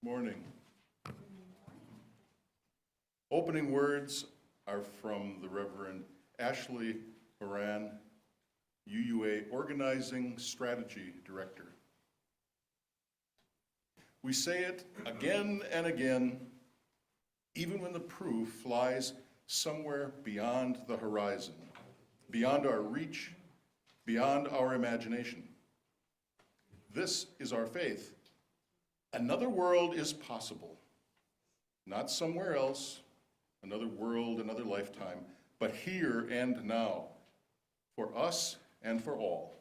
Morning. Opening words are from the Reverend Ashley Horan, UUA Organizing Strategy Director. We say it again and again, even when the proof lies somewhere beyond the horizon, beyond our reach, beyond our imagination. This is our faith. Another world is possible. Not somewhere else, another world, another lifetime, but here and now, for us and for all.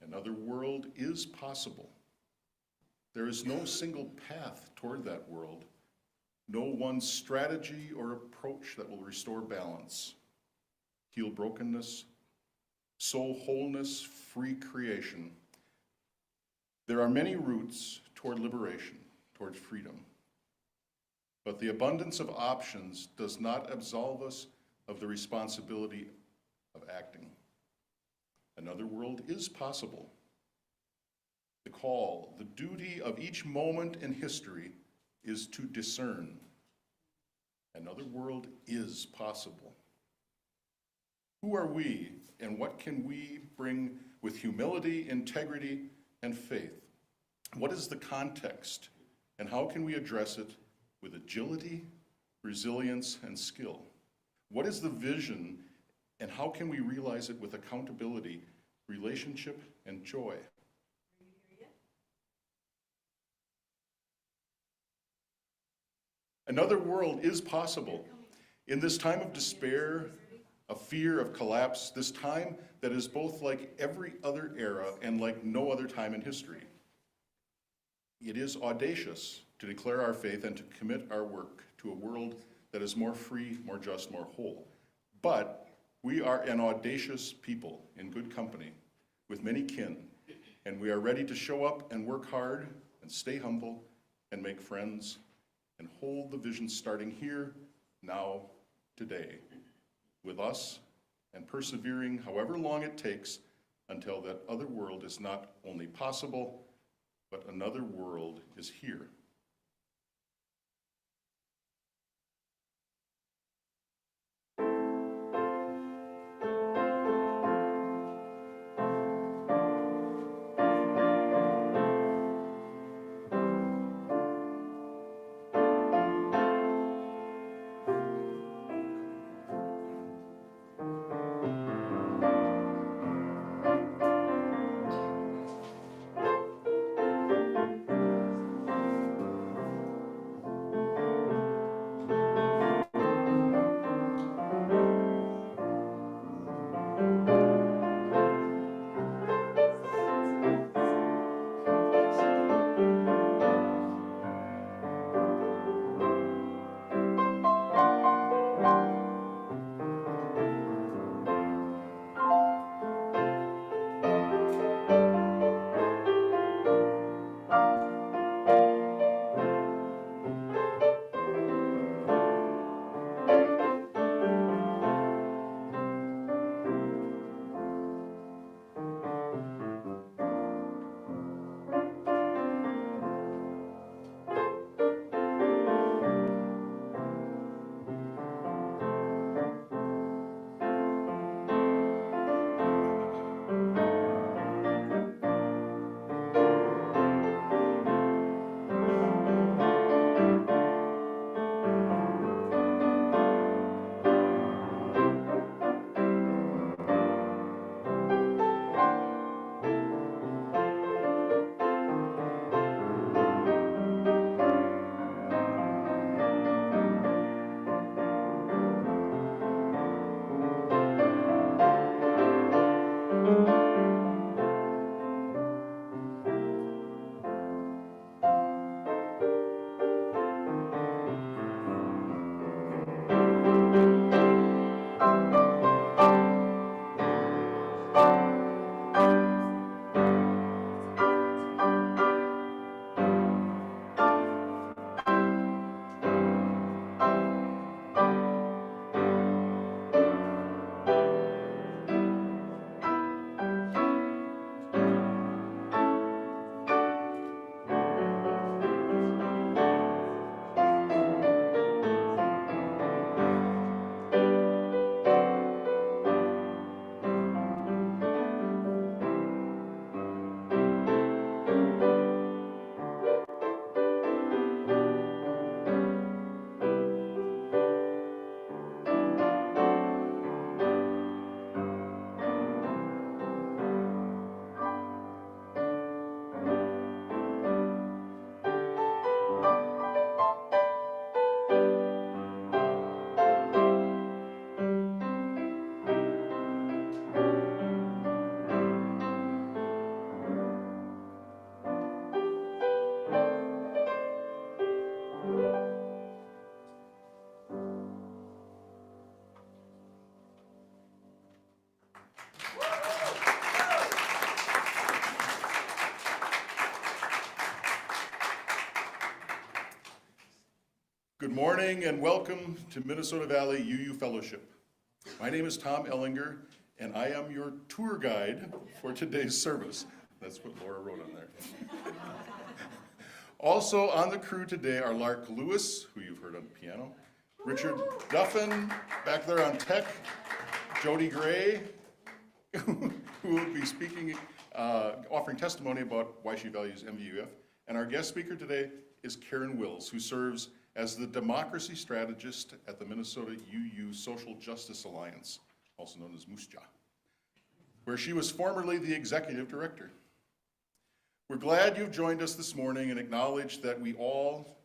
Another world is possible. There is no single path toward that world, no one strategy or approach that will restore balance, heal brokenness, soul wholeness, free creation. There are many routes toward liberation, toward freedom. But the abundance of options does not absolve us of the responsibility of acting. Another world is possible. The call, the duty of each moment in history is to discern. Another world is possible. Who are we, and what can we bring with humility, integrity, and faith? What is the context, and how can we address it with agility, resilience, and skill? What is the vision, and how can we realize it with accountability, relationship, and joy? Another world is possible. In this time of despair, of fear, of collapse, this time that is both like every other era and like no other time in history. It is audacious to declare our faith and to commit our work to a world that is more free, more just, more whole. But we are an audacious people in good company with many kin, and we are ready to show up and work hard and stay humble and make friends and hold the vision starting here, now, today, with us and persevering however long it takes until that other world is not only possible, but another world is here. Good morning and welcome to Minnesota Valley UU Fellowship. My name is Tom Ehlinger and I am your tour guide for today's service. That's what Laura wrote on there. Also on the crew today are Lark Lewis, who you've heard on the piano, Richard Duffin back there on tech, Jody Gray, who will be speaking, offering testimony about why she values MVUF, and our guest speaker today is Karen Wills, who serves as the democracy strategist at the Minnesota UU Social Justice Alliance, also known as MUSJA, where she was formerly the executive director. We're glad you've joined us this morning and acknowledge that we all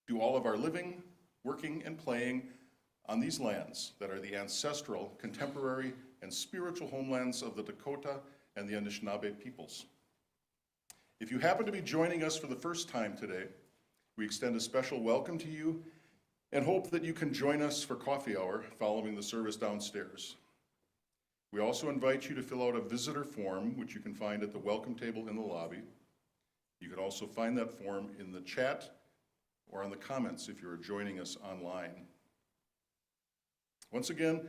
do all of our living, working, and playing on these lands that are the ancestral, contemporary, and spiritual homelands of the Dakota and the Anishinaabe peoples. If you happen to be joining us for the first time today, we extend a special welcome to you and hope that you can join us for coffee hour following the service downstairs. We also invite you to fill out a visitor form, which you can find at the welcome table in the lobby. You can also find that form in the chat or on the comments if you're joining us online. Once again,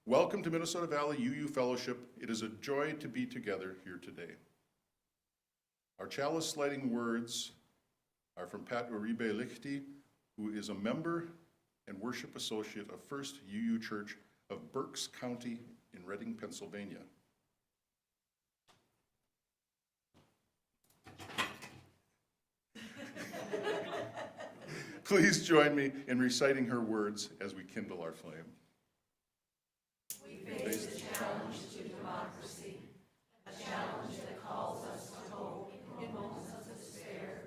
welcome to Minnesota Valley UU Fellowship. It is a joy to be together here today. Our chalice lighting words are from Pat Uribe Lichty, who is a member and worship associate of First UU Church of Berks County in Reading, Pennsylvania. Please join me in reciting her words as we kindle our flame. We face a challenge to democracy, a challenge that calls us to hope in moments of despair,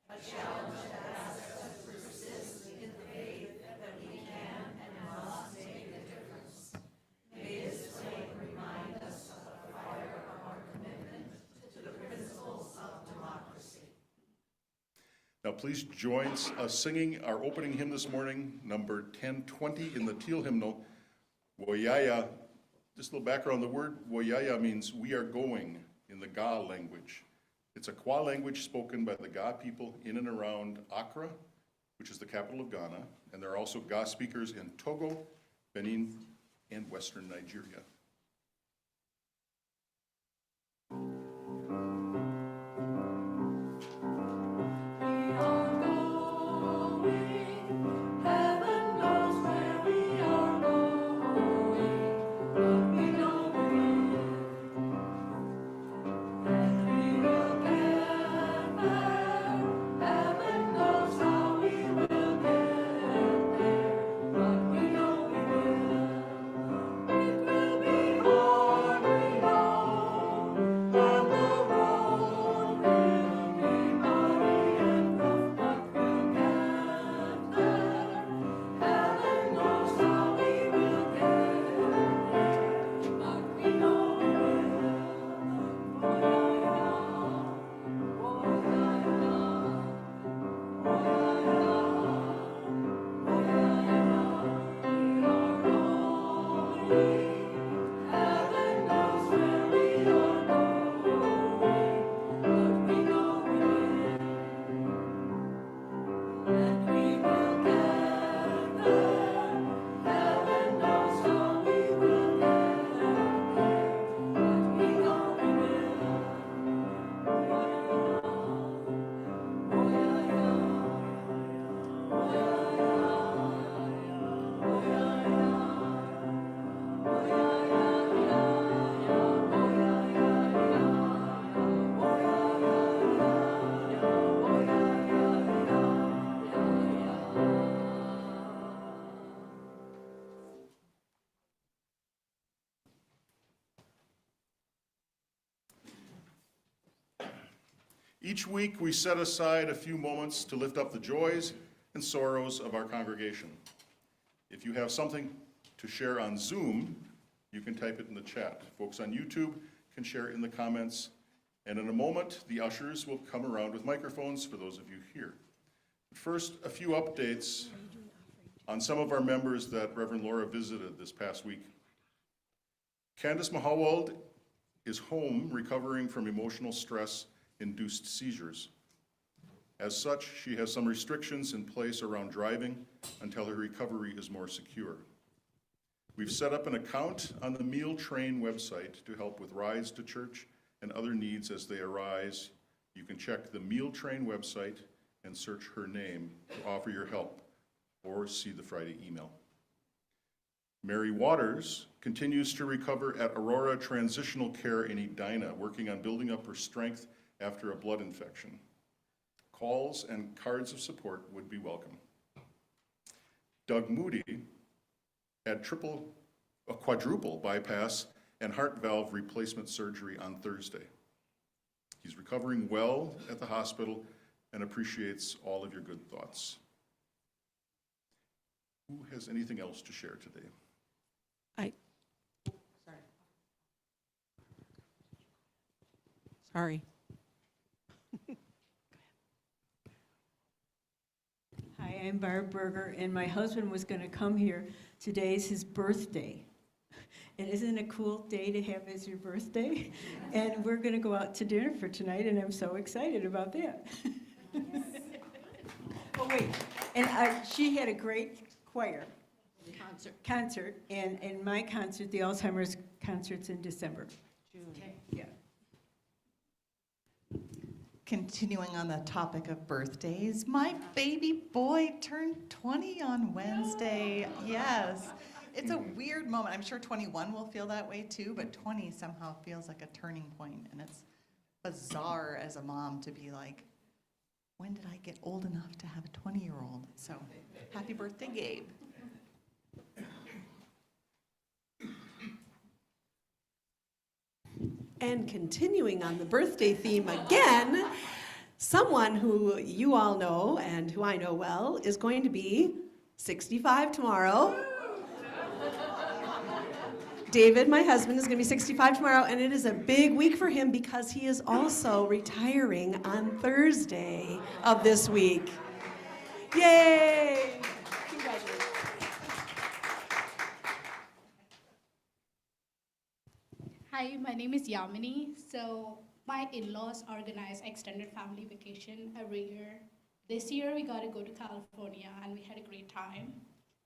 a challenge that asks us to persist in the faith that we can and must make a difference. May this flame remind us of the fire of our commitment to the principles of democracy. Now please join us singing our opening hymn this morning, number 1020 in the Teal hymnal, Woyaya. Just a little background, the word Woyaya means we are going in the Ga language. It's a Kwa language spoken by the Ga people in and around Accra, which is the capital of Ghana, and there are also Ga speakers in Togo, Benin, and Western Nigeria. Each week, we set aside a few moments to lift up the joys and sorrows of our congregation. If you have something to share on Zoom, you can type it in the chat. Folks on YouTube can share in the comments. And in a moment, the ushers will come around with microphones for those of you here. First, a few updates on some of our members that Reverend Laura visited this past week. Candace Mahawald is home recovering from emotional stress-induced seizures. As such, she has some restrictions in place around driving until her recovery is more secure. We've set up an account on the Meal Train website to help with rides to church and other needs as they arise. You can check the Meal Train website and search her name to offer your help or see the Friday email. Mary Waters continues to recover at Aurora Transitional Care in Edina, working on building up her strength after a blood infection. Calls and cards of support would be welcome. Doug Moody had a quadruple bypass and heart valve replacement surgery on Thursday. He's recovering well at the hospital and appreciates all of your good thoughts. Who has anything else to share today? Sorry. Hi, I'm Barb Berger, and my husband was going to come here. Today's his birthday. And isn't it a cool day to have as your birthday? And we're going to go out to dinner for tonight, and I'm so excited about that. Oh, wait, and she had a great choir concert, and my concert, the Alzheimer's concert's in December. June. Okay. Yeah. Continuing on the topic of birthdays, my baby boy turned 20 on Wednesday. Yes. It's a weird moment. I'm sure 21 will feel that way too, but 20 somehow feels like a turning point, and it's bizarre as a mom to be like, when did I get old enough to have a 20-year-old? So happy birthday, Gabe. And continuing on the birthday theme again, someone who you all know and who I know well is going to be 65 tomorrow. David, my husband, is going to be 65 tomorrow, and it is a big week for him because he is also retiring on Thursday of this week. Yay! Congratulations. Hi, my name is Yamini. So my in-laws organize extended family vacation every year. This year we got to go to California and we had a great time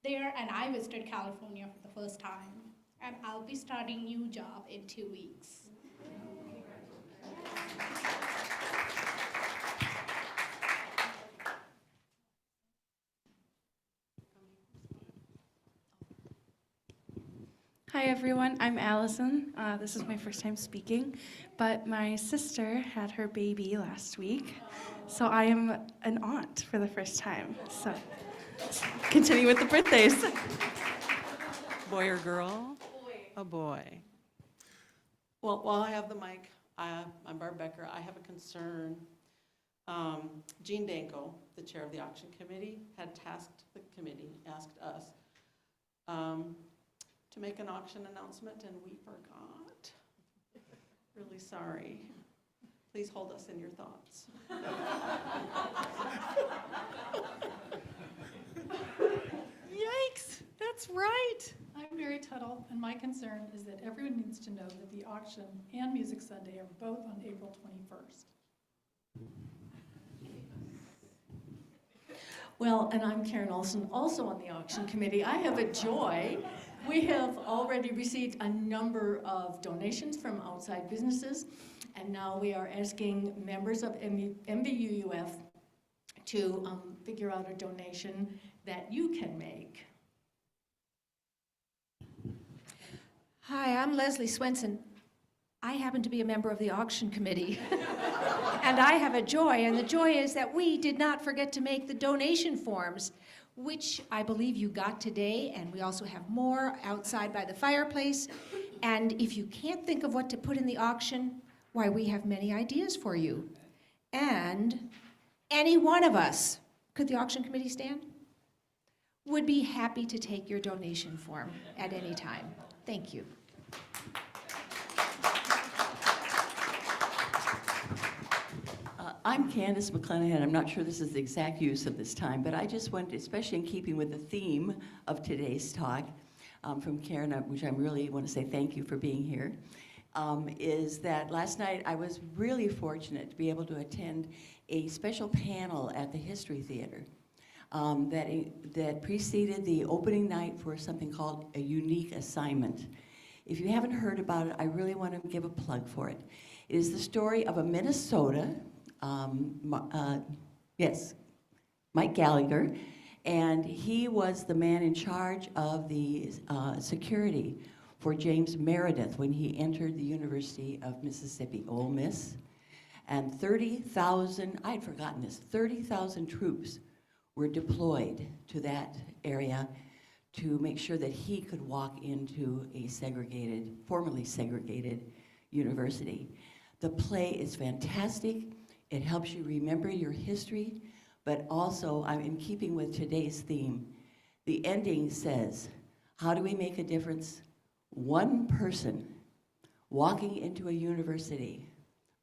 there, and I visited California for the first time. And I'll be starting a new job in 2 weeks. Hi everyone, I'm Allison. This is my first time speaking, but my sister had her baby last week, so I am an aunt for the first time. So, continue with the birthdays. Boy or girl? A boy. Well, while I have the mic, I'm Barb Becker. I have a concern. Jean Danko, the chair of the auction committee, had tasked the committee, asked us, to make an auction announcement, and we forgot. Really sorry. Please hold us in your thoughts. Yikes, that's right. I'm Mary Tuttle, and my concern is that everyone needs to know that the auction and Music Sunday are both on April 21st. Well, and I'm Karen Olson, also on the auction committee. I have a joy. We have already received a number of donations from outside businesses, and now we are asking members of MVUUF to figure out a donation that you can make. Hi, I'm Leslie Swenson. I happen to be a member of the auction committee. And I have a joy, and the joy is that we did not forget to make the donation forms, which I believe you got today, and we also have more outside by the fireplace. And if you can't think of what to put in the auction, why, we have many ideas for you. And any one of us, could the auction committee stand? Would be happy to take your donation form at any time. Thank you. I'm Candace McClanahan. I'm not sure this is the exact use of this time, but I just want, especially in keeping with the theme of today's talk from Karen, which I really want to say thank you for being here. is that last night I was really fortunate to be able to attend a special panel at the History Theater that preceded the opening night for something called a unique assignment. If you haven't heard about it, I really want to give a plug for it. It is the story of a Minnesota, Mike Gallagher, and he was the man in charge of the security for James Meredith when he entered the University of Mississippi, Ole Miss. And 30,000, I'd forgotten this, 30,000 troops were deployed to that area to make sure that he could walk into a formerly segregated university. The play is fantastic. It helps you remember your history, but also, I'm in keeping with today's theme. The ending says, how do we make a difference? One person walking into a university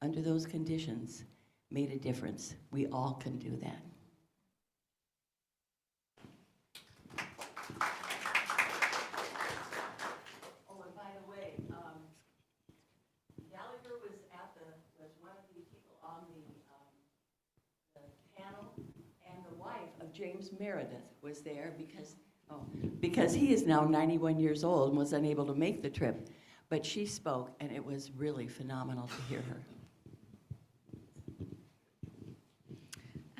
under those conditions made a difference. We all can do that. Oh, and by the way, Gallagher was one of the people on the panel, and the wife of James Meredith was there because he is now 91 years old and was unable to make the trip. But she spoke, and it was really phenomenal to hear her.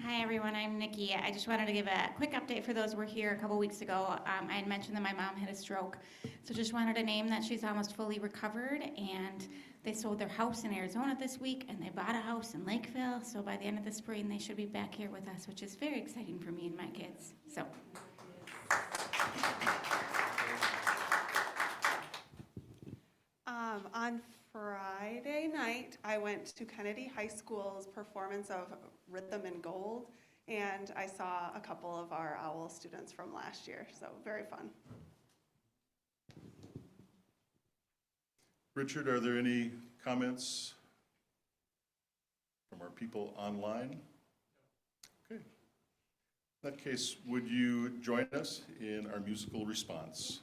Hi everyone, I'm Nikki. I just wanted to give a quick update for those who were here a couple weeks ago. I had mentioned that my mom had a stroke, so just wanted to name that she's almost fully recovered, and they sold their house in Arizona this week, and they bought a house in Lakeville, so by the end of the spring they should be back here with us, which is very exciting for me and my kids. So. On Friday night, I went to Kennedy High School's performance of Rhythm and Gold, and I saw a couple of our OWL students from last year, so very fun. Richard, are there any comments from our people online? Okay. In that case, would you join us in our musical response?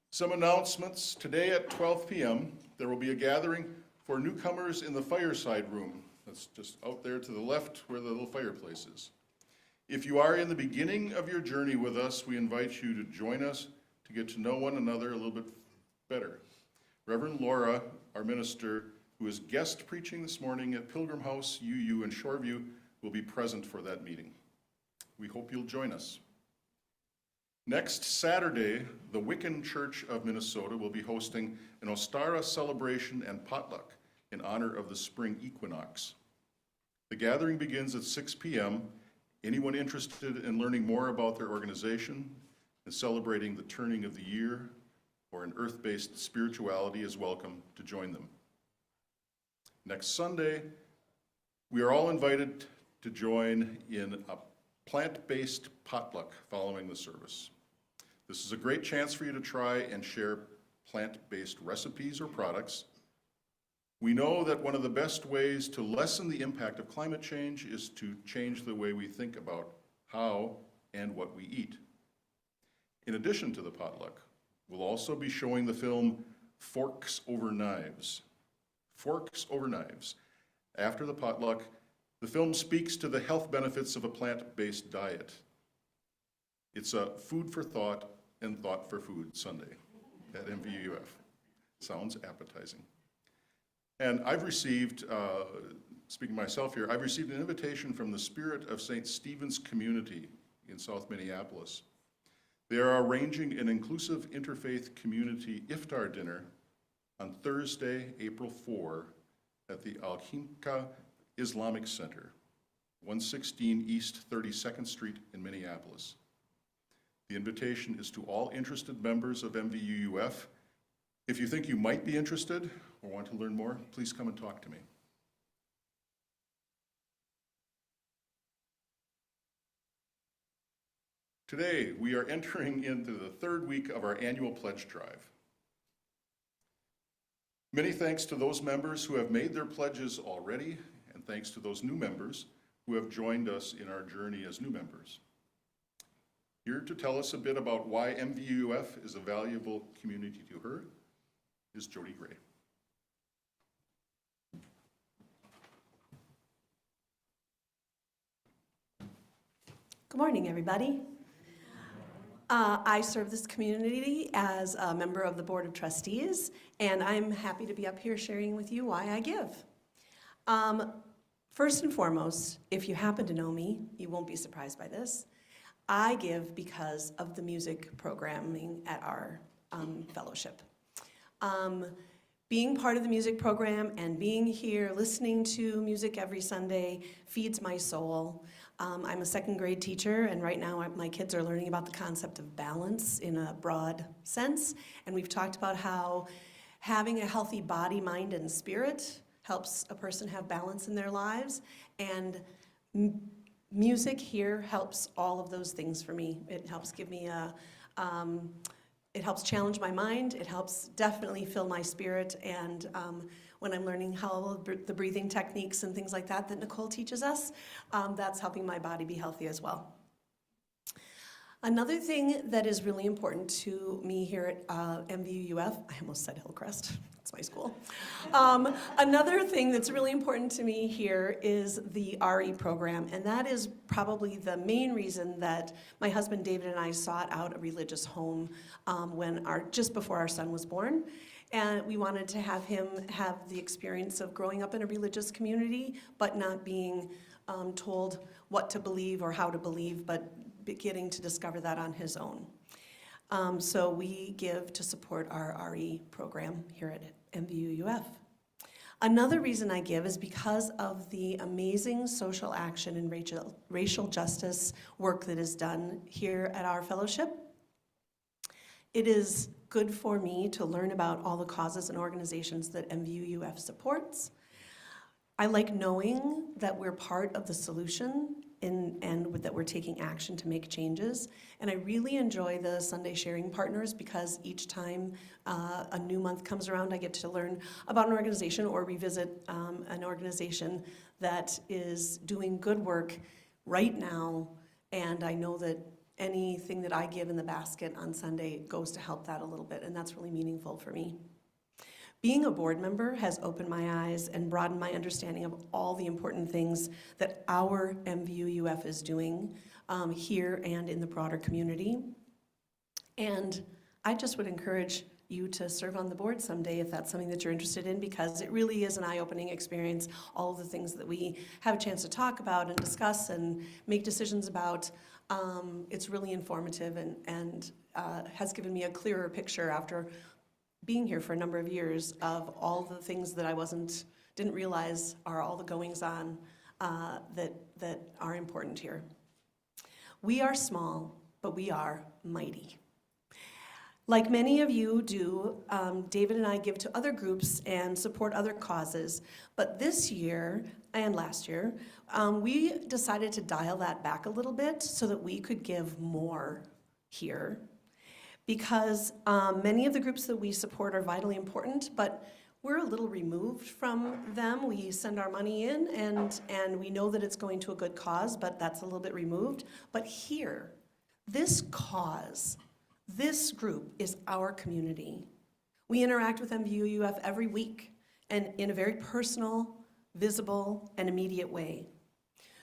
Some announcements. Today at 12 p.m., there will be a gathering for newcomers in the fireside room. That's just out there to the left where the little fireplace is. If you are in the beginning of your journey with us, we invite you to join us to get to know one another a little bit better. Reverend Laura, our minister, who is guest preaching this morning at Pilgrim House, UU in Shoreview, will be present for that meeting. We hope you'll join us. Next Saturday, the Wiccan Church of Minnesota will be hosting an Ostara celebration and potluck in honor of the spring equinox. The gathering begins at 6 p.m. Anyone interested in learning more about their organization and celebrating the turning of the year or an earth-based spirituality is welcome to join them. Next Sunday, we are all invited to join in a plant-based potluck following the service. This is a great chance for you to try and share plant-based recipes or products. We know that one of the best ways to lessen the impact of climate change is to change the way we think about how and what we eat. In addition to the potluck, we'll also be showing the film Forks Over Knives. Forks Over Knives. After the potluck, the film speaks to the health benefits of a plant-based diet. It's a food for thought and thought for food Sunday at MVUF. Sounds appetizing. And I've received, speaking myself here, I've received an invitation from the Spirit of St. Stephen's Community in South Minneapolis. They are arranging an inclusive interfaith community iftar dinner on Thursday, April 4, at the Ehlinger Islamic Center, 116 East 32nd Street in Minneapolis. The invitation is to all interested members of MVUUF. If you think you might be interested or want to learn more, please come and talk to me. Today, we are entering into the third week of our annual pledge drive. Many thanks to those members who have made their pledges already, and thanks to those new members who have joined us in our journey as new members. Here to tell us a bit about why MVUUF is a valuable community to her is Jody Gray. Good morning, everybody. I serve this community as a member of the Board of Trustees, and I'm happy to be up here sharing with you why I give. First and foremost, if you happen to know me, you won't be surprised by this. I give because of the music programming at our fellowship. Being part of the music program and being here listening to music every Sunday feeds my soul. I'm a second grade teacher, and right now my kids are learning about the concept of balance in a broad sense, and we've talked about how having a healthy body, mind, and spirit helps a person have balance in their lives, and music here helps all of those things for me. It helps give me it helps challenge my mind, it helps definitely fill my spirit, and when I'm learning how the breathing techniques and things like that Nicole teaches us, that's helping my body be healthy as well. Another thing that is really important to me here at MVUUF, I almost said Hillcrest, it's my school. Another thing that's really important to me here is the RE program, and that is probably the main reason that my husband David and I sought out a religious home just before our son was born. And we wanted to have him have the experience of growing up in a religious community, but not being told what to believe or how to believe, but getting to discover that on his own. So we give to support our RE program here at MVUUF. Another reason I give is because of the amazing social action and racial justice work that is done here at our fellowship. It is good for me to learn about all the causes and organizations that MVUUF supports. I like knowing that we're part of the solution and that we're taking action to make changes. And I really enjoy the Sunday Sharing Partners because each time a new month comes around, I get to learn about an organization or revisit an organization that is doing good work right now. And I know that anything that I give in the basket on Sunday goes to help that a little bit, and that's really meaningful for me. Being a board member has opened my eyes and broadened my understanding of all the important things that our MVUUF is doing here and in the broader community. And I just would encourage you to serve on the board someday if that's something that you're interested in, because it really is an eye-opening experience. All of the things that we have a chance to talk about and discuss and make decisions about, it's really informative and has given me a clearer picture after being here for a number of years of all the things that I didn't realize are all the goings on that are important here. We are small, but we are mighty. Like many of you do, David and I give to other groups and support other causes, but this year and last year, we decided to dial that back a little bit so that we could give more here. Because many of the groups that we support are vitally important, but we're a little removed from them. We send our money in and we know that it's going to a good cause, but that's a little bit removed. But here, this cause, this group is our community. We interact with MVUUF every week and in a very personal, visible, and immediate way.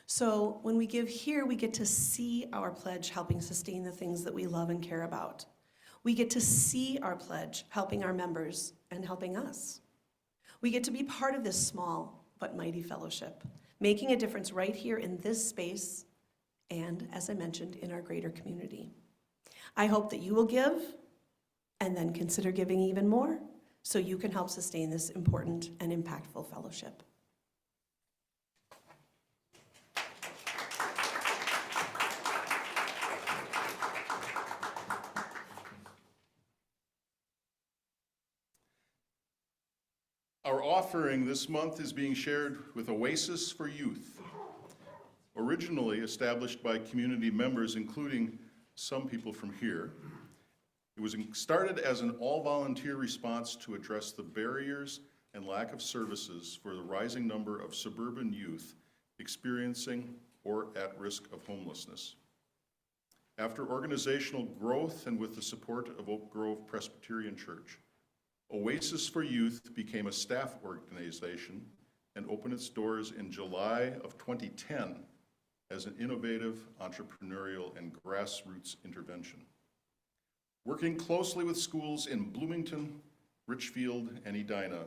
So when we give here, we get to see our pledge helping sustain the things that we love and care about. We get to see our pledge helping our members and helping us. We get to be part of this small but mighty fellowship, making a difference right here in this space and, as I mentioned, in our greater community. I hope that you will give and then consider giving even more so you can help sustain this important and impactful fellowship. Our offering this month is being shared with Oasis for Youth, originally established by community members, including some people from here. It was started as an all-volunteer response to address the barriers and lack of services for the rising number of suburban youth experiencing or at risk of homelessness. After organizational growth and with the support of Oak Grove Presbyterian Church, Oasis for Youth became a staff organization and opened its doors in July of 2010 as an innovative, entrepreneurial, and grassroots intervention. Working closely with schools in Bloomington, Richfield, and Edina,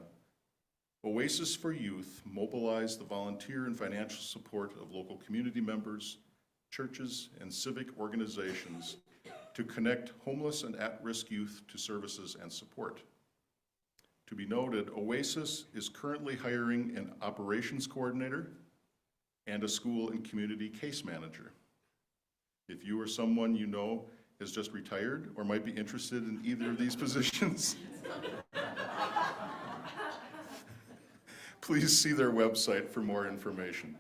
Oasis for Youth mobilized the volunteer and financial support of local community members, churches, and civic organizations to connect homeless and at-risk youth to services and support. To be noted, Oasis is currently hiring an operations coordinator and a school and community case manager. If you or someone you know has just retired or might be interested in either of these positions, please see their website for more information.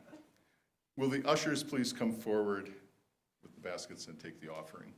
Will the ushers please come forward with the baskets and take the offering?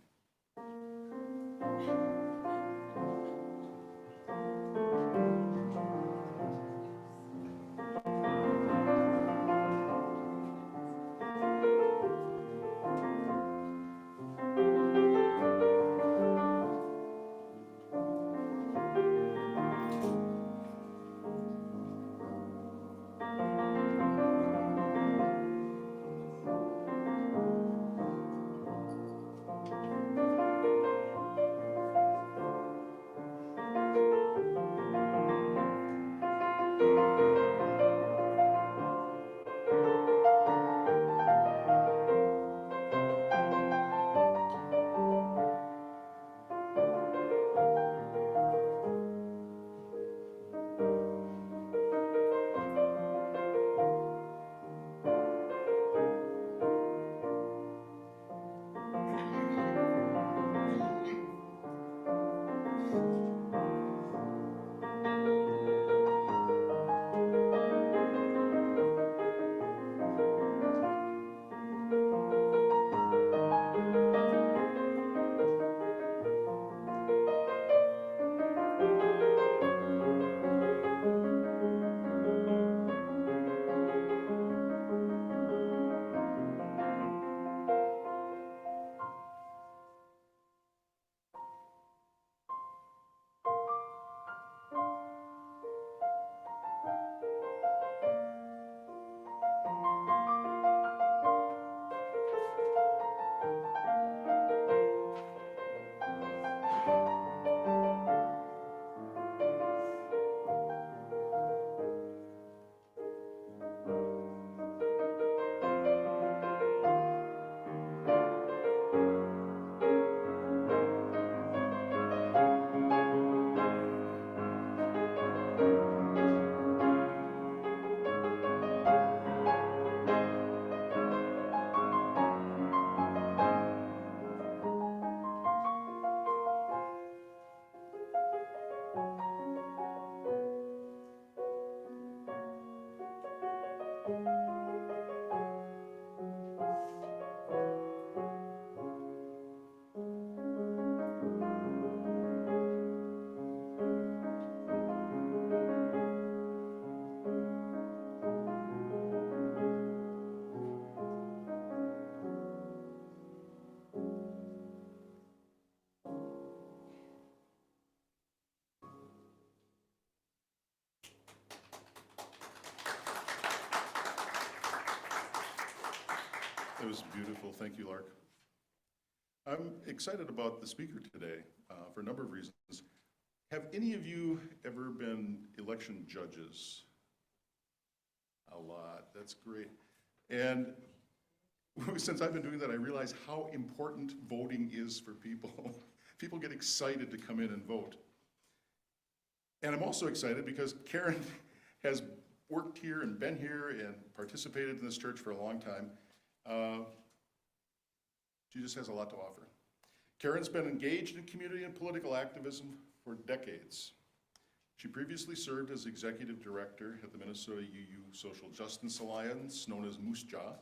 That was beautiful. Thank you, Lark. I'm excited about the speaker today for a number of reasons. Have any of you ever been election judges? A lot. That's great. And since I've been doing that, I realize how important voting is for people. People get excited to come in and vote. And I'm also excited because Karen has worked here and been here and participated in this church for a long time. She just has a lot to offer. Karen's been engaged in community and political activism for decades. She previously served as executive director at the Minnesota UU Social Justice Alliance, known as Moose Jaw.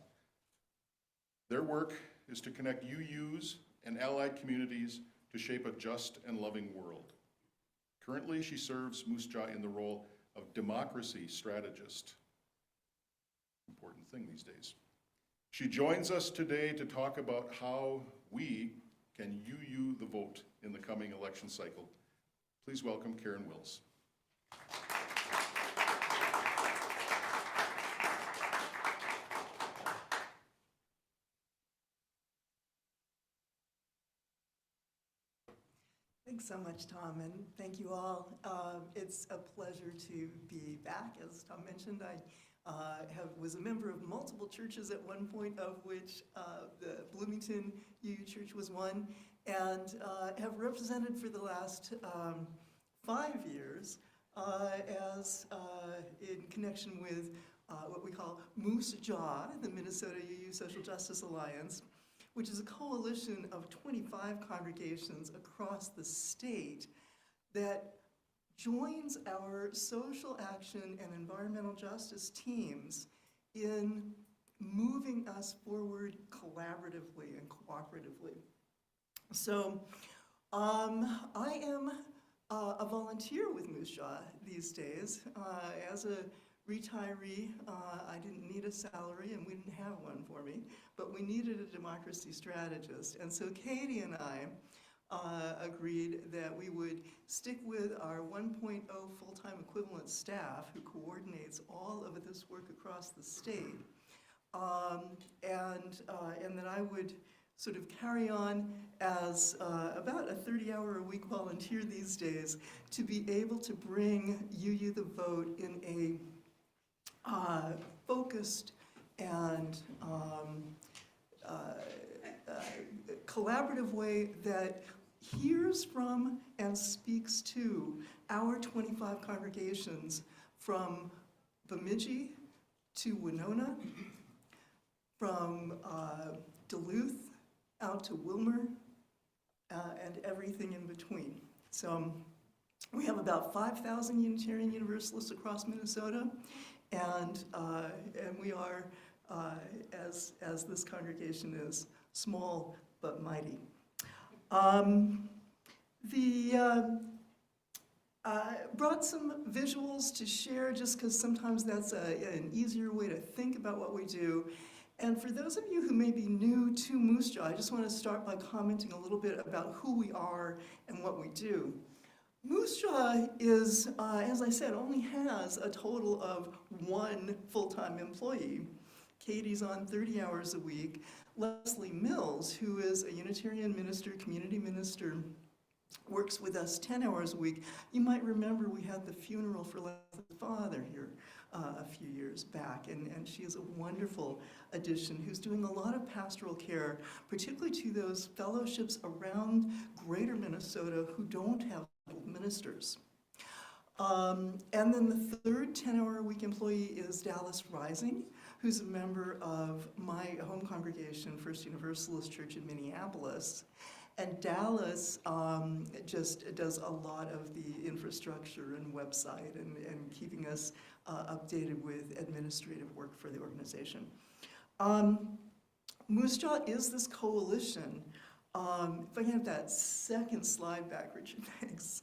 Their work is to connect UUs and allied communities to shape a just and loving world. Currently, she serves Moose Jaw in the role of democracy strategist. Important thing these days. She joins us today to talk about how we can UU the vote in the coming election cycle. Please welcome Karen Wills. Thanks so much, Tom, and thank you all. It's a pleasure to be back. As Tom mentioned, I was a member of multiple churches at one point, of which the Bloomington UU Church was one, and have represented for the last 5 years as in connection with what we call Moose Jaw, the Minnesota UU Social Justice Alliance, which is a coalition of 25 congregations across the state that joins our social action and environmental justice teams in moving us forward collaboratively and cooperatively. So I am a volunteer with Moose Jaw these days. As a retiree, I didn't need a salary, and we didn't have one for me, but we needed a democracy strategist. And so Katie and I agreed that we would stick with our 1.0 full-time equivalent staff who coordinates all of this work across the state, and that I would sort of carry on as about a 30-hour-a-week volunteer these days to be able to bring UU the vote in a focused and collaborative way that hears from and speaks to our 25 congregations from Bemidji to Winona, from Duluth out to Wilmer, and everything in between. So we have about 5,000 Unitarian Universalists across Minnesota, and we are, as this congregation is, small but mighty. Brought some visuals to share just because sometimes that's an easier way to think about what we do. And for those of you who may be new to Moose Jaw, I just want to start by commenting a little bit about who we are and what we do. Moose Jaw is, as I said, only has a total of 1 full-time employee. Katie's on 30 hours a week. Leslie Mills, who is a Unitarian minister, community minister, works with us 10 hours a week. You might remember we had the funeral for Leslie's father here a few years back, and she is a wonderful addition who's doing a lot of pastoral care, particularly to those fellowships around greater Minnesota who don't have ministers. And then the third 10-hour-a-week employee is Dallas Rising, who's a member of my home congregation, First Universalist Church in Minneapolis. And Dallas just does a lot of the infrastructure and website and keeping us updated with administrative work for the organization. Moose Jaw is this coalition. If I can have that second slide back, Richard, thanks.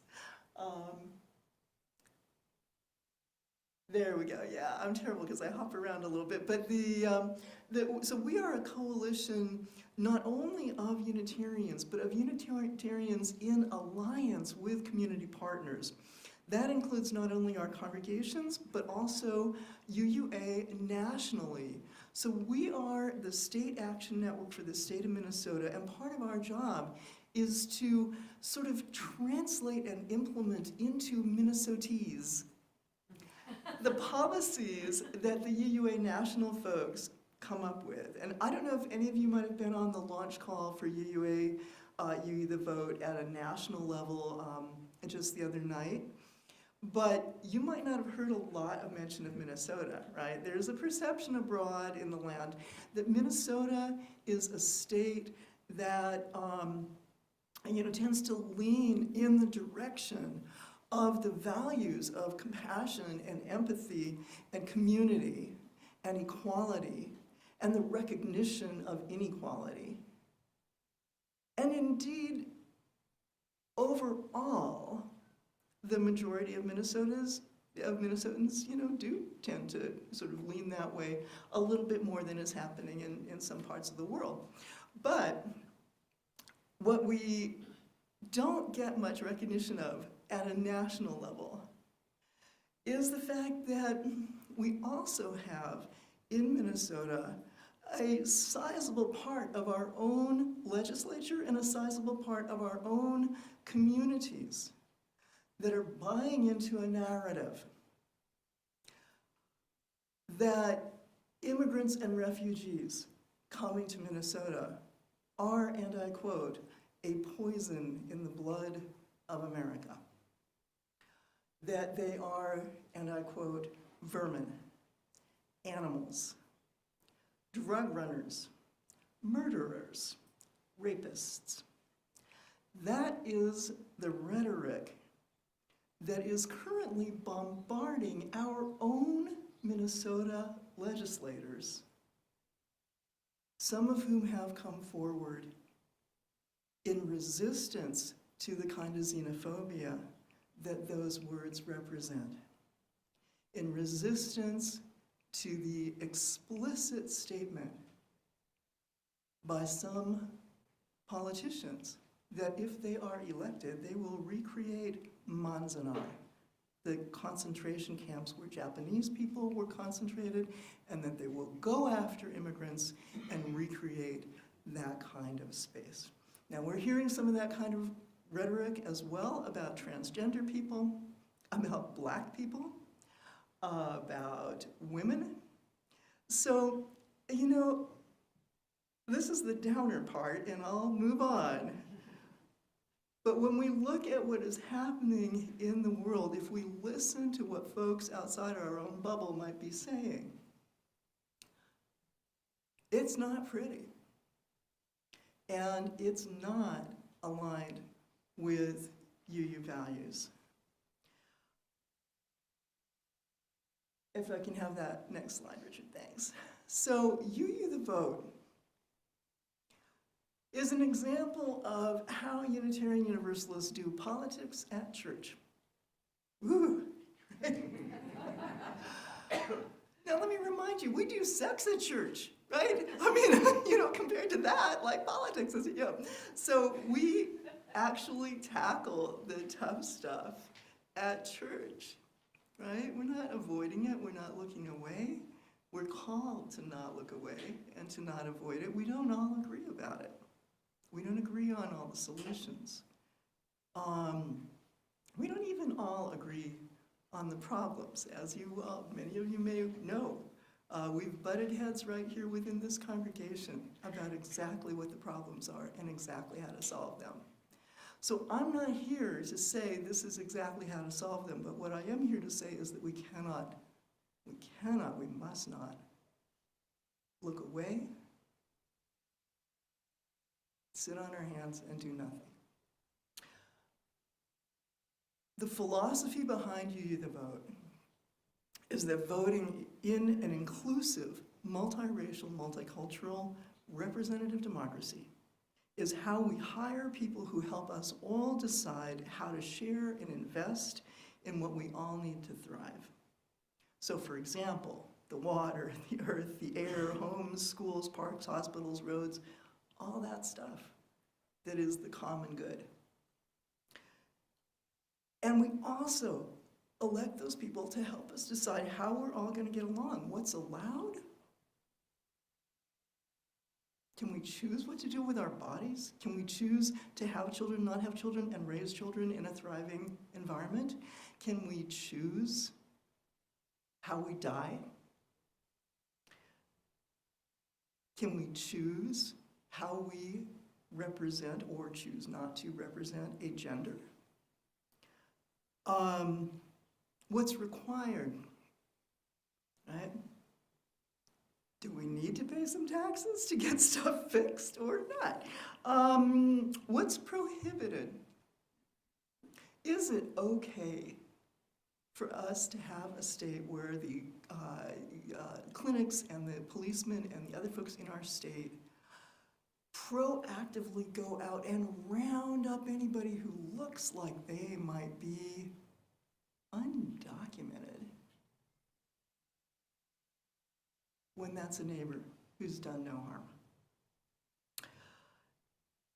There we go. Yeah, I'm terrible because I hop around a little bit. But so we are a coalition not only of Unitarians, but of Unitarians in alliance with community partners. That includes not only our congregations, but also UUA nationally. So we are the state action network for the state of Minnesota, and part of our job is to sort of translate and implement into Minnesotese the policies that the UUA national folks come up with. And I don't know if any of you might have been on the launch call for UUA, UU the Vote at a national level just the other night. But you might not have heard a lot of mention of Minnesota, right? There's a perception abroad in the land that Minnesota is a state that tends to lean in the direction of the values of compassion and empathy and community and equality and the recognition of inequality. And indeed, overall, the majority of Minnesotans, do tend to sort of lean that way a little bit more than is happening in some parts of the world. But what we don't get much recognition of at a national level is the fact that we also have in Minnesota a sizable part of our own legislature and a sizable part of our own communities that are buying into a narrative that immigrants and refugees coming to Minnesota are, and I quote, a poison in the blood of America. That they are, and I quote, vermin, animals, drug runners, murderers, rapists. That is the rhetoric that is currently bombarding our own Minnesota legislators, some of whom have come forward in resistance to the kind of xenophobia that those words represent, in resistance to the explicit statement by some politicians that if they are elected, they will recreate Manzanar, the concentration camps where Japanese people were concentrated, and that they will go after immigrants and recreate that kind of space. Now, we're hearing some of that kind of rhetoric as well about transgender people, about Black people, about women. So, this is the downer part, and I'll move on. But when we look at what is happening in the world, if we listen to what folks outside our own bubble might be saying, it's not pretty. And it's not aligned with UU values. If I can have that next slide, Richard, thanks. So UU the Vote is an example of how Unitarian Universalists do politics at church. Woo! Now let me remind you, we do sex at church, right? I mean, compared to that, like politics is, So we actually tackle the tough stuff at church, right? We're not avoiding it, we're not looking away. We're called to not look away and to not avoid it. We don't all agree about it. We don't agree on all the solutions. We don't even all agree on the problems, as many of you may know. We've butted heads right here within this congregation about exactly what the problems are and exactly how to solve them. So I'm not here to say this is exactly how to solve them, but what I am here to say is that we must not look away, sit on our hands, and do nothing. The philosophy behind UU the Vote is that voting in an inclusive, multiracial, multicultural, representative democracy is how we hire people who help us all decide how to share and invest in what we all need to thrive. So for example, the water, the earth, the air, homes, schools, parks, hospitals, roads, all that stuff that is the common good. And we also elect those people to help us decide how we're all going to get along, what's allowed. Can we choose what to do with our bodies? Can we choose to have children, not have children, and raise children in a thriving environment? Can we choose how we die? Can we choose how we represent or choose not to represent a gender? What's required, right? Do we need to pay some taxes to get stuff fixed or not? What's prohibited? Is it okay for us to have a state where the clinics and the policemen and the other folks in our state proactively go out and round up anybody who looks like they might be undocumented when that's a neighbor who's done no harm?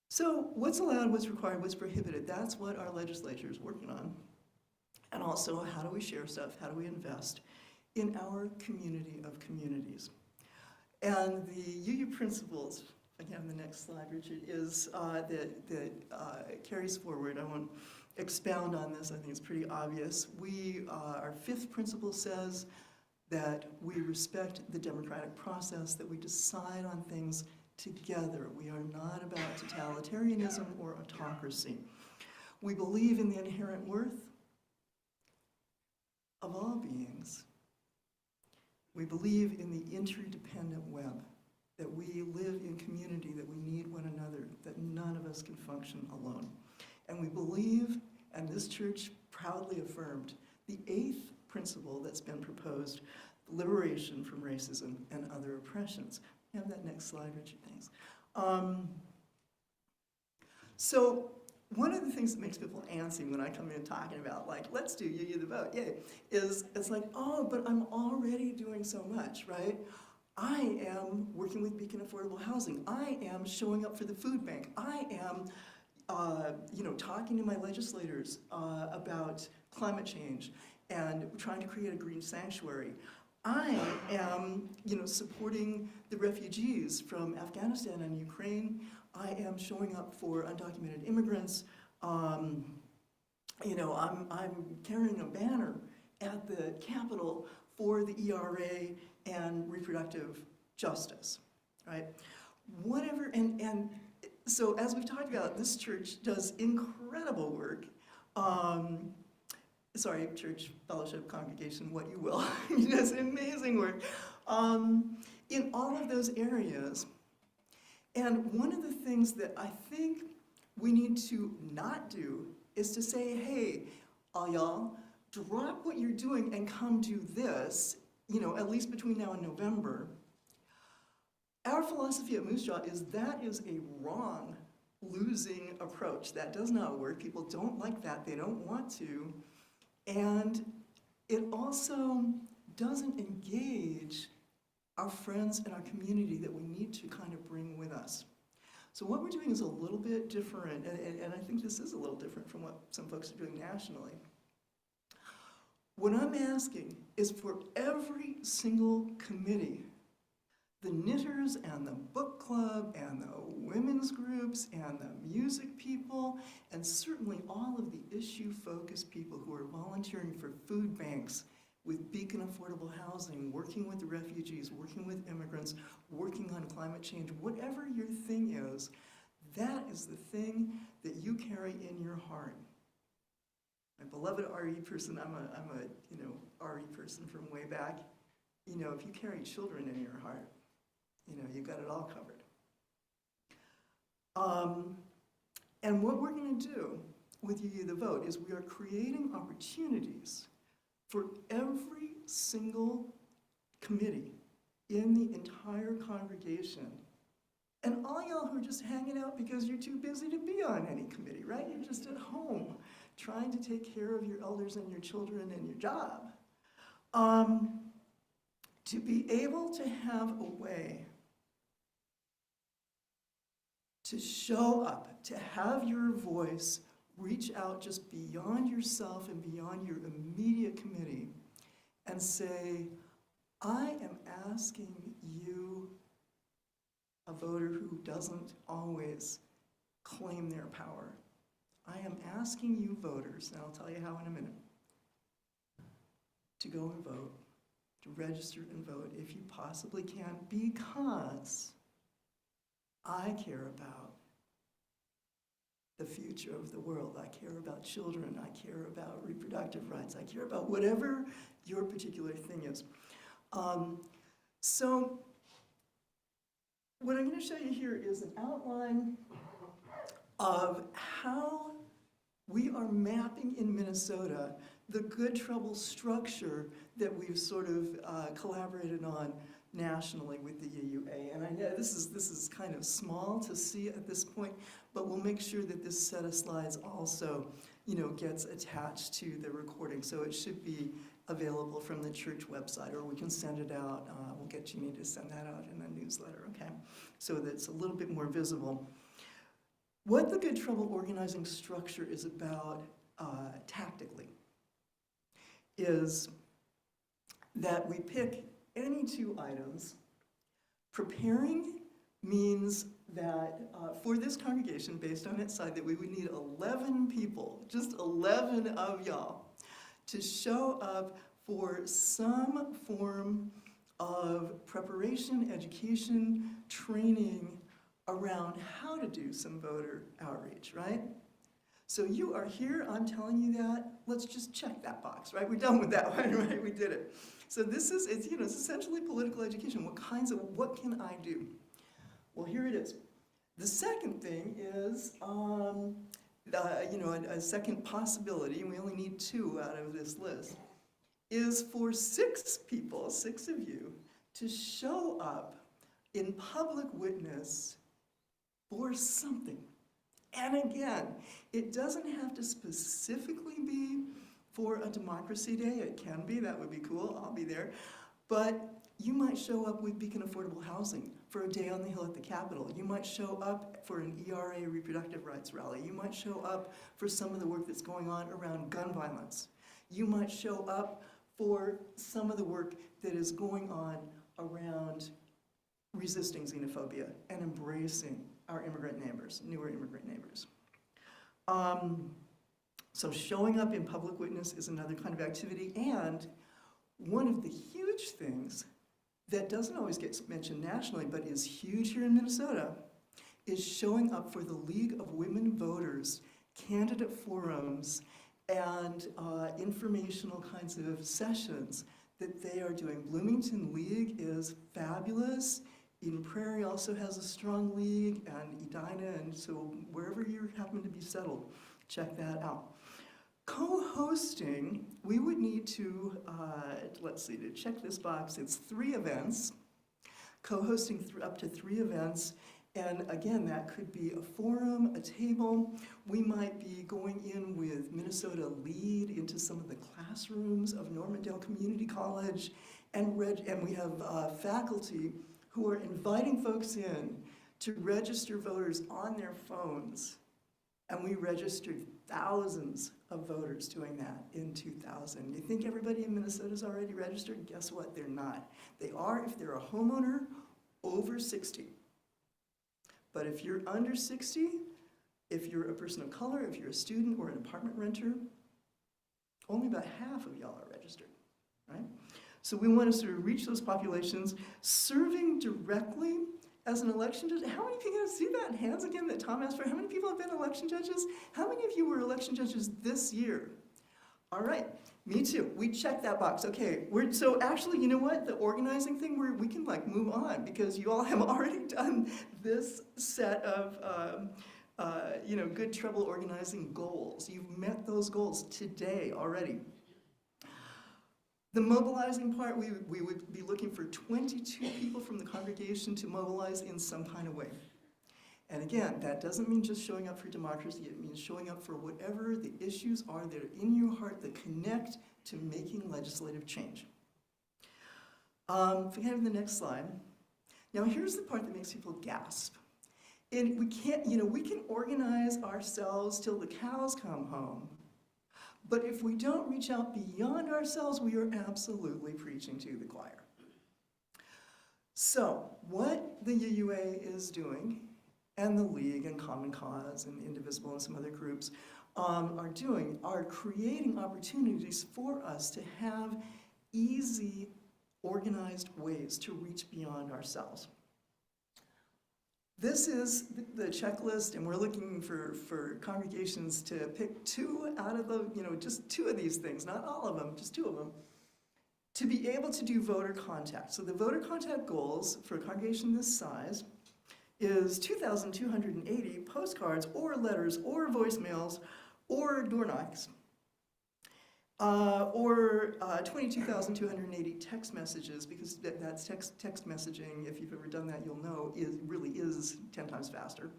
So what's allowed, what's required, what's prohibited? That's what our legislature is working on. And also, how do we share stuff? How do we invest in our community of communities? And the UU principles, again, the next slide, Richard, is that carries forward. I won't expound on this. I think it's pretty obvious. Our fifth principle says that we respect the democratic process, that we decide on things together. We are not about totalitarianism or autocracy. We believe in the inherent worth of all beings. We believe in the interdependent web, that we live in community, that we need one another, that none of us can function alone. And we believe, and this church proudly affirmed, the eighth principle that's been proposed, liberation from racism and other oppressions. Have that next slide, Richard, thanks. So one of the things that makes people antsy when I come in talking about, like, let's do you the vote, yay, is it's like, oh, but I'm already doing so much, right? I am working with Beacon Affordable Housing. I am showing up for the food bank. I am talking to my legislators about climate change and trying to create a green sanctuary. I am, supporting the refugees from Afghanistan and Ukraine. I am showing up for undocumented immigrants. I'm carrying a banner at the Capitol for the ERA and reproductive justice, right? Whatever, and so as we've talked about, this church does incredible work. Sorry, church, fellowship, congregation, what you will. He does amazing work in all of those areas. And one of the things that I think we need to not do is to say, hey, all y'all, drop what you're doing and come do this, at least between now and November. Our philosophy at Moose Jaw is that is a wrong, losing approach. That does not work. People don't like that. They don't want to. And it also doesn't engage our friends and our community that we need to kind of bring with us. So what we're doing is a little bit different, and I think this is a little different from what some folks are doing nationally. What I'm asking is for every single committee, the knitters and the book club and the women's groups and the music people, and certainly all of the issue-focused people who are volunteering for food banks with Beacon Affordable Housing, working with the refugees, working with immigrants, working on climate change, whatever your thing is, that is the thing that you carry in your heart. My beloved RE person, I'm a RE person from way back. If you carry children in your heart, you've got it all covered. And what we're going to do with You the Vote is we are creating opportunities for every single committee in the entire congregation. And all y'all who are just hanging out because you're too busy to be on any committee, right? You're just at home trying to take care of your elders and your children and your job. To be able to have a way to show up, to have your voice reach out just beyond yourself and beyond your immediate committee and say, I am asking you, a voter who doesn't always claim their power, I am asking you voters, and I'll tell you how in a minute, to go and vote, to register and vote if you possibly can, because I care about the future of the world. I care about children. I care about reproductive rights. I care about whatever your particular thing is. So what I'm going to show you here is an outline of how we are mapping in Minnesota the good trouble structure that we've sort of collaborated on nationally with the UUA. And I know this is kind of small to see at this point, but we'll make sure that this set of slides also, gets attached to the recording. So it should be available from the church website, or we can send it out. We'll get Jeannie to send that out in a newsletter, okay? So that it's a little bit more visible. What the Good Trouble organizing structure is about tactically is that we pick any two items. Preparing means that for this congregation, based on its side, that we would need 11 people, just 11 of y'all, to show up for some form of preparation, education, training around how to do some voter outreach, right? So you are here, I'm telling you that, let's just check that box, right? We're done with that one, right? We did it. So this is, it's essentially political education. What can I do? Well, here it is. The second thing is, a second possibility, and we only need 2 out of this list, is for 6 people, 6 of you, to show up in public witness for something. And again, it doesn't have to specifically be for a democracy day. It can be, that would be cool, I'll be there. But you might show up with Beacon Affordable Housing for a day on the Hill at the Capitol. You might show up for an ERA reproductive rights rally. You might show up for some of the work that's going on around gun violence. You might show up for some of the work that is going on around resisting xenophobia and embracing our immigrant neighbors, newer immigrant neighbors. So showing up in public witness is another kind of activity, and one of the huge things that doesn't always get mentioned nationally, but is huge here in Minnesota, is showing up for the League of Women Voters candidate forums and informational kinds of sessions that they are doing. Bloomington League is fabulous. Eden Prairie also has a strong league, and Edina, and so wherever you happen to be settled, check that out. Co-hosting, we would need to, to check this box, it's 3 events. Co-hosting up to 3 events, and again, that could be a forum, a table. We might be going in with Minnesota Lead into some of the classrooms of Normandale Community College, and we have faculty who are inviting folks in to register voters on their phones. And we registered thousands of voters doing that in 2000. You think everybody in Minnesota's already registered? Guess what? They're not. They are if they're a homeowner over 60. But if you're under 60, if you're a person of color, if you're a student or an apartment renter, only about half of y'all are registered, right? So we want to sort of reach those populations, serving directly as an election judge. How many people see that? Hands again that Tom asked for. How many people have been election judges? How many of you were election judges this year? All right, me too. We checked that box. Okay, so actually, you know what? The organizing thing, we can move on because you all have already done this set of good trouble organizing goals. You've met those goals today already. The mobilizing part, we would be looking for 22 people from the congregation to mobilize in some kind of way. And again, that doesn't mean just showing up for democracy, it means showing up for whatever the issues are that are in your heart that connect to making legislative change. If we can have the next slide. Now here's the part that makes people gasp. And we can't, we can organize ourselves till the cows come home. But if we don't reach out beyond ourselves, we are absolutely preaching to the choir. So what the UUA is doing, and the League and Common Cause and Indivisible and some other groups are doing, are creating opportunities for us to have easy, organized ways to reach beyond ourselves. This is the checklist, and we're looking for congregations to pick 2 out of the, just 2 of these things, not all of them, just 2 of them, to be able to do voter contact. So the voter contact goals for a congregation this size is 2,280 postcards or letters or voicemails or door knocks, or 22,280 text messages, because that's text messaging, if you've ever done that, you'll know, really is 10 times faster.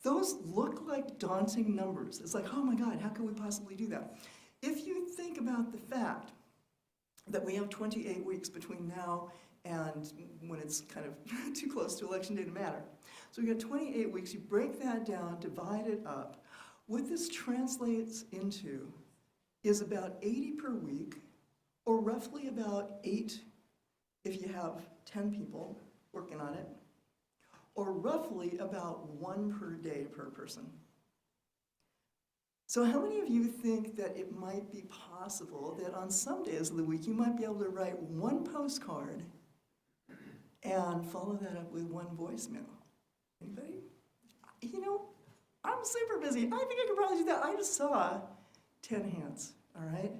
Those look like daunting numbers. It's like, oh my God, how can we possibly do that? If you think about the fact that we have 28 weeks between now and when it's kind of too close to election day to matter. So we got 28 weeks, you break that down, divide it up. What this translates into is about 80 per week, or roughly about 8 if you have 10 people working on it, or roughly about 1 per day per person. So how many of you think that it might be possible that on some days of the week you might be able to write 1 postcard and follow that up with 1 voicemail? Anybody? I'm super busy. I think I could probably do that. I just saw 10 hands, all right?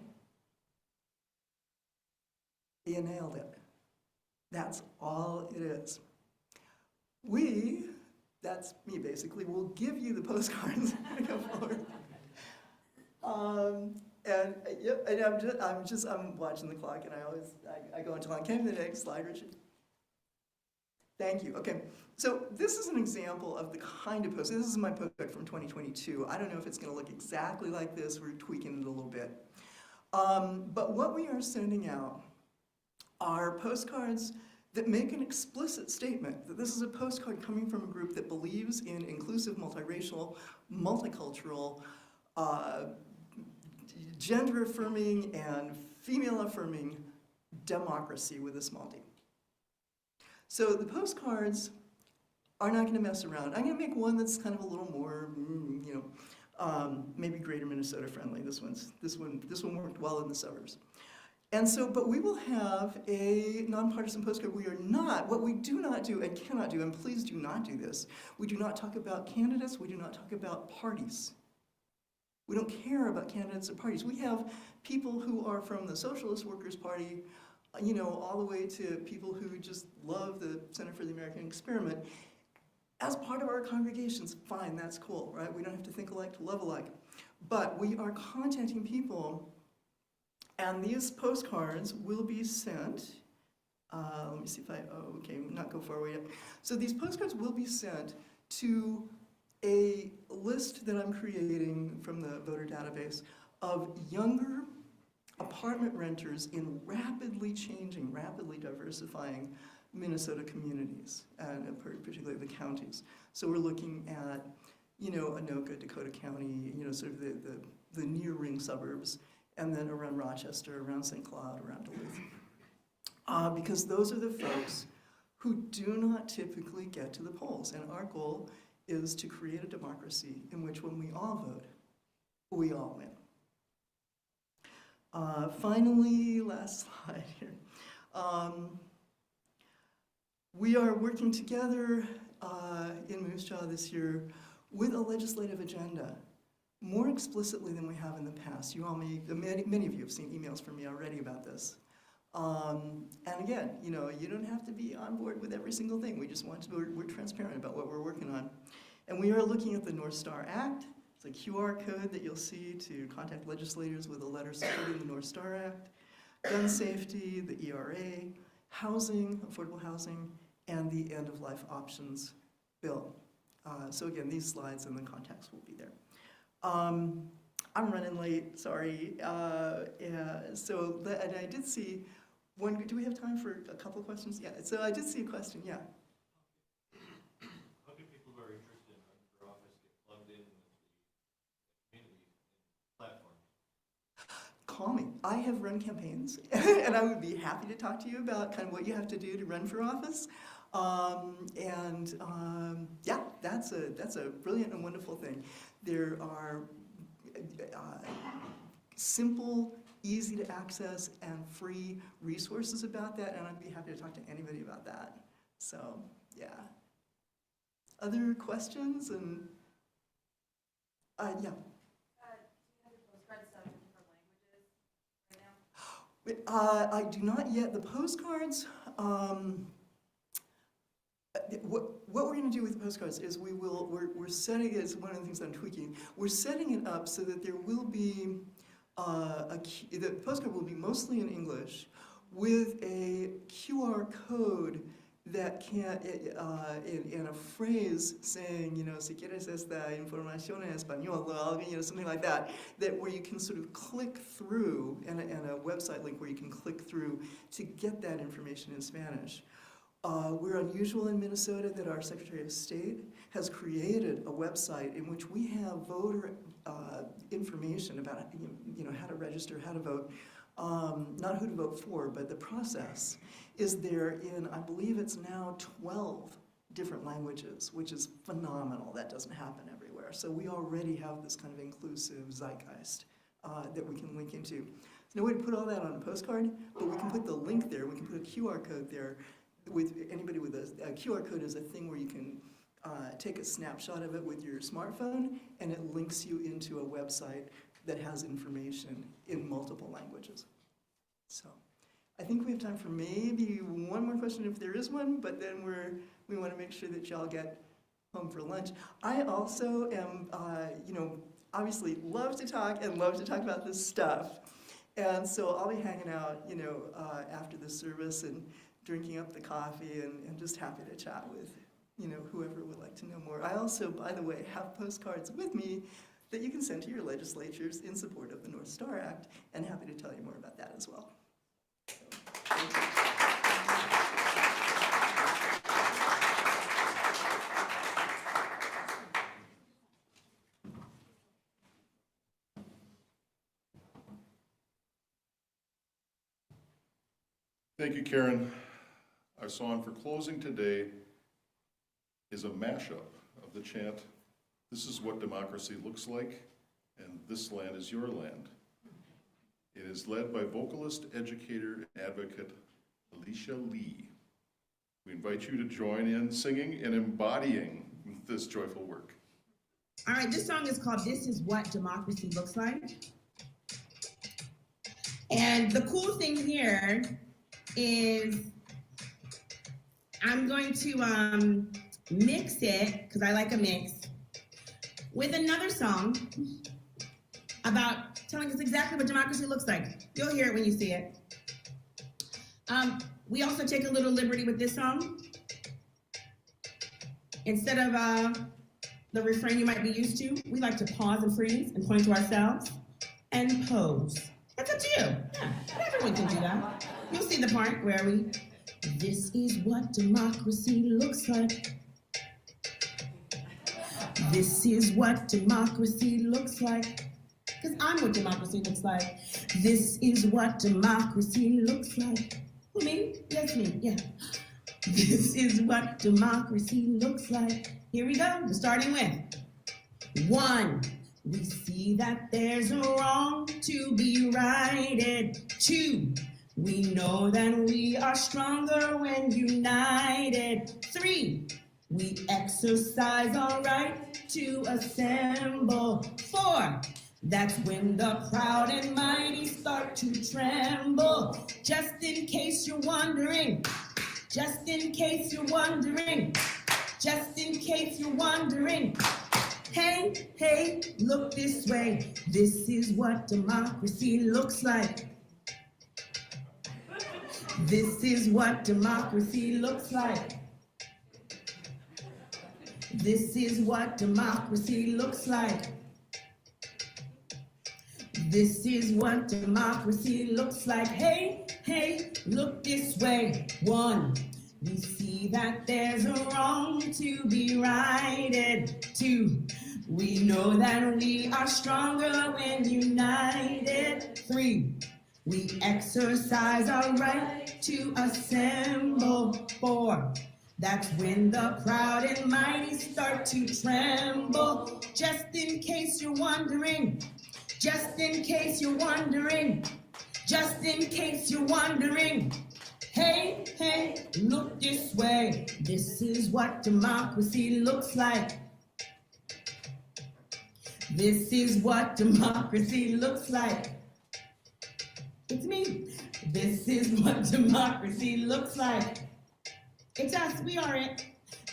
You nailed it. That's all it is. That's me basically, will give you the postcards to go forward. I'm watching the clock, and I go until I came to the next slide, Richard. Thank you. Okay, so this is an example of the kind of post. This is my postcard from 2022. I don't know if it's going to look exactly like this. We're tweaking it a little bit. But what we are sending out are postcards that make an explicit statement that this is a postcard coming from a group that believes in inclusive, multiracial, multicultural, gender-affirming and female-affirming democracy with a small d. So the postcards are not going to mess around. I'm going to make one that's kind of a little more, maybe Greater Minnesota friendly. This one worked well in the suburbs. And so, but we will have a nonpartisan postcard. What we do not do and cannot do, and please do not do this, we do not talk about candidates, we do not talk about parties. We don't care about candidates or parties. We have people who are from the Socialist Workers' Party, all the way to people who just love the Center for the American Experiment. As part of our congregations, fine, that's cool, right? We don't have to think alike to love alike. But we are contacting people, and these postcards will be sent. Let me see if not go far away yet. So these postcards will be sent to a list that I'm creating from the voter database of younger apartment renters in rapidly changing, rapidly diversifying Minnesota communities, and particularly the counties. So we're looking at, Anoka, Dakota County, sort of the near ring suburbs, and then around Rochester, around St. Cloud, around Duluth. Because those are the folks who do not typically get to the polls. And our goal is to create a democracy in which when we all vote, we all win. Finally, last slide here. We are working together in Moose Jaw this year with a legislative agenda, more explicitly than we have in the past. Many of you have seen emails from me already about this. And again, you don't have to be on board with every single thing. We're transparent about what we're working on. And we are looking at the North Star Act. It's a QR code that you'll see to contact legislators with a letter supporting the North Star Act, gun safety, the ERA, housing, affordable housing, and the end-of-life options bill. So again, these slides and the contacts will be there. I'm running late, sorry. And I did see one, do we have time for a couple of questions? Yeah, so I did see a question, yeah. How do people who are interested in running for office get plugged in with the community platform? Call me. I have run campaigns, and I would be happy to talk to you about kind of what you have to do to run for office. Yeah, that's a brilliant and wonderful thing. There are simple, easy to access, and free resources about that, and I'd be happy to talk to anybody about that. So, yeah. Other questions? And yeah. I do not yet. The postcards, what we're going to do with the postcards is we're setting it, it's one of the things I'm tweaking, we're setting it up so that there will be, the postcard will be mostly in English with a QR code that can, in a phrase saying, you know, si quieres esta información en español, you know, something like that, where you can sort of click through, and a website link where you can click through to get that information in Spanish. We're unusual in Minnesota that our Secretary of State has created a website in which we have voter information about, you know, how to register, how to vote, not who to vote for, but the process is there in, I believe it's now 12 different languages, which is phenomenal. That doesn't happen everywhere. So we already have this kind of inclusive zeitgeist that we can link into. There's no way to put all that on a postcard, but we can put the link there. We can put a QR code there. With anybody with a QR code is a thing where you can take a snapshot of it with your smartphone, and it links you into a website that has information in multiple languages. So I think we have time for maybe one more question if there is one, but then we want to make sure that y'all get home for lunch. I also am, you know, obviously love to talk and love to talk about this stuff. And so I'll be hanging out, you know, after the service and drinking up the coffee and just happy to chat with, you know, whoever would like to know more. I also, by the way, have postcards with me that you can send to your legislatures in support of the North Star Act, and happy to tell you more about that as well. So, thank you. Thank you, Karen. Our song for closing today is a mashup of the chant, "This is what democracy looks like, and this land is your land." It is led by vocalist, educator, and advocate Alicia Lee. We invite you to join in singing and embodying this joyful work. All right, this song is called "This Is What Democracy Looks Like." And the cool thing here is I'm going to mix it, because I like a mix, with another song about telling us exactly what democracy looks like. You'll hear it when you see it. We also take a little liberty with this song. Instead of the refrain you might be used to, we like to pause and freeze and point to ourselves and pose. That's up to you. Yeah, everyone can do that. You'll see the part where we, this is what democracy looks like. This is what democracy looks like. Because I'm what democracy looks like. This is what democracy looks like. Who, me? Yes, me, yeah. This is what democracy looks like. Here we go, we're starting with 1. We see that there's a wrong to be righted. 2. We know that we are stronger when united. 3. We exercise our right to assemble. 4. That's when the proud and mighty start to tremble. Just in case you're wondering, just in case you're wondering, just in case you're wondering. Hey, hey, look this way. This is what democracy looks like. This is what democracy looks like. This is what democracy looks like. This is what democracy looks like. Hey, hey, look this way. 1. We see that there's a wrong to be righted. 2. We know that we are stronger when united. 3. We exercise our right to assemble. 4. That's when the proud and mighty start to tremble. Just in case you're wondering, just in case you're wondering, just in case you're wondering. Hey, hey, look this way. This is what democracy looks like. This is what democracy looks like. It's me. This is what democracy looks like. It's us, we are it.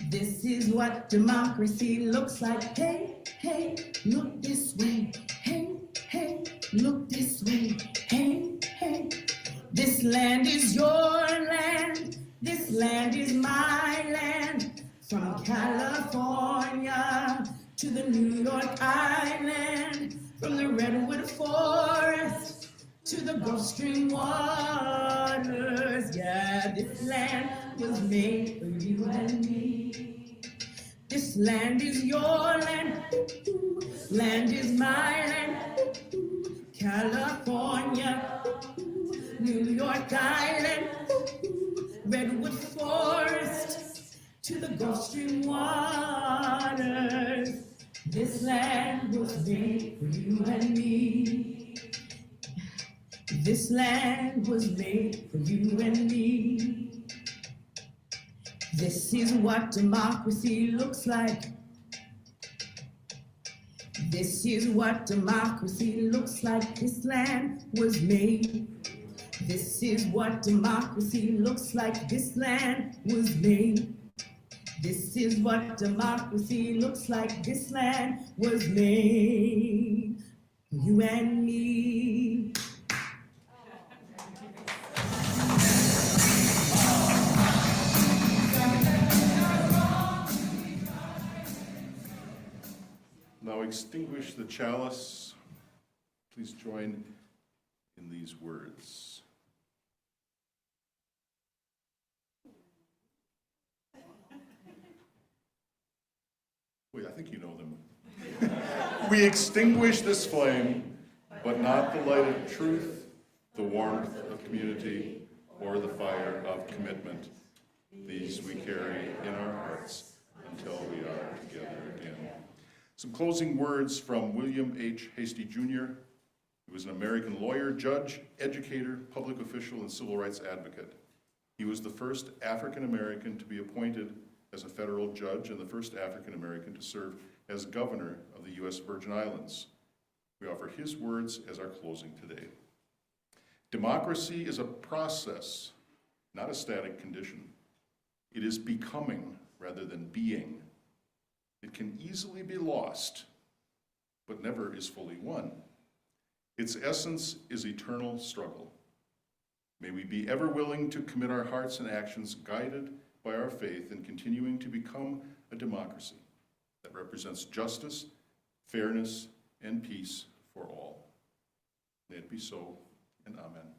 This is what democracy looks like. Hey, hey, look this way. Hey, hey, look this way. Hey, hey. This land is your land. This land is my land. From California to the New York Island. From the Redwood Forest to the Gulf Stream waters. Yeah, this land was made for you and me. This land is your land. Land is my land. California, New York Island, Redwood Forest to the Gulf Stream waters. This land was made for you and me. This land was made for you and me. This is what democracy looks like. This is what democracy looks like. This land was made. This is what democracy looks like. This land was made. This is what democracy looks like. This land was made for you and me. Now extinguish the chalice. Please join in these words. Wait, I think you know them. We extinguish this flame, but not the light of truth, the warmth of community, or the fire of commitment. These we carry in our hearts until we are together again. Some closing words from William H. Hastie, Jr. He was an American lawyer, judge, educator, public official, and civil rights advocate. He was the first African American to be appointed as a federal judge and the first African American to serve as governor of the U.S. Virgin Islands. We offer his words as our closing today. Democracy is a process, not a static condition. It is becoming rather than being. It can easily be lost, but never is fully won. Its essence is eternal struggle. May we be ever willing to commit our hearts and actions guided by our faith in continuing to become a democracy that represents justice, fairness, and peace for all. May it be so, and amen.